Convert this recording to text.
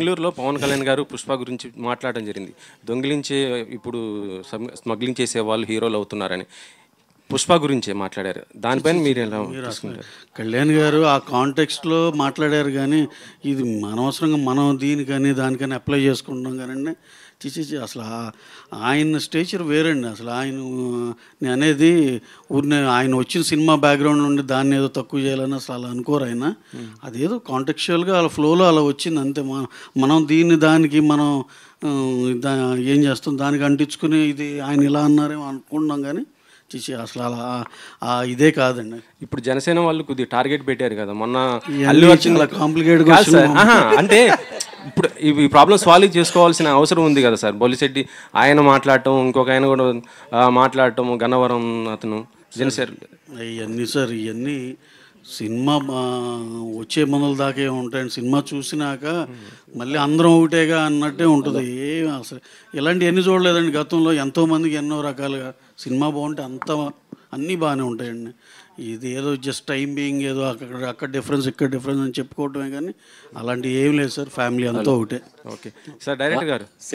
బెంగళూరులో పవన్ కళ్యాణ్ గారు పుష్ప గురించి మాట్లాడడం జరిగింది. దొంగిలించే ఇప్పుడు స్మగ్లింగ్ చేసే వాళ్ళు హీరోలు అవుతున్నారని పుష్ప గురించే మాట్లాడారు. దానిపైన మీరు ఎలా తీసుకుంటారు? కళ్యాణ్ గారు ఆ కాంటెక్స్ట్లో మాట్లాడారు, కానీ ఇది అనవసరంగా మనం దీనికని దానికని అప్లై చేసుకుంటున్నాం కానీ చిచి అసలు ఆయన స్టేచర్ వేరండి. అసలు ఆయన నేను అనేది ఊరినే ఆయన వచ్చిన సినిమా బ్యాక్గ్రౌండ్ నుండి దాన్ని ఏదో తక్కువ చేయాలని అసలు అలా అనుకోరు ఆయన. అదేదో కాంటెక్చువల్గా అలా ఫ్లోలో అలా వచ్చింది అంతే. మనం దీన్ని దానికి మనం ఏం చేస్తాం, దానికి అంటించుకుని ఇది ఆయన ఇలా అన్నారేమో అనుకుంటున్నాం కానీ చిచి అసలు అలా ఇదే కాదండి. ఇప్పుడు జనసేన వాళ్ళు కొద్దిగా టార్గెట్ పెట్టారు కదా మొన్న. అల్లు వచ్చింది కాంప్లికేట్గా అంటే ఇప్పుడు ఈ ప్రాబ్లం సాల్వ్ చేసుకోవాల్సిన అవసరం ఉంది కదా సార్. బొలిశెట్టి ఆయన మాట్లాడటం, ఇంకొక ఆయన కూడా మాట్లాడటం, గన్నవరం అతను జనసేన. ఇవన్నీ సార్ ఇవన్నీ సినిమా వచ్చే మనల దాకే ఉంటాయండి. సినిమా చూసినాక మళ్ళీ అందరం ఒకటేగా అన్నట్టే ఉంటుంది. అసలు ఇలాంటివన్నీ చూడలేదండి గతంలో. ఎంతోమందికి ఎన్నో రకాలుగా సినిమా బాగుంటే అన్నీ బాగానే ఉంటాయండి. ఇది ఏదో జస్ట్ టైం బీయింగ్ ఏదో అక్కడ డిఫరెన్స్ ఇక్కడ డిఫరెన్స్ అని చెప్పుకోవటమే కానీ అలాంటివి ఏం లేదు సార్. ఫ్యామిలీ అంతా ఒకటే. Okay sir. డైరెక్టర్ గారు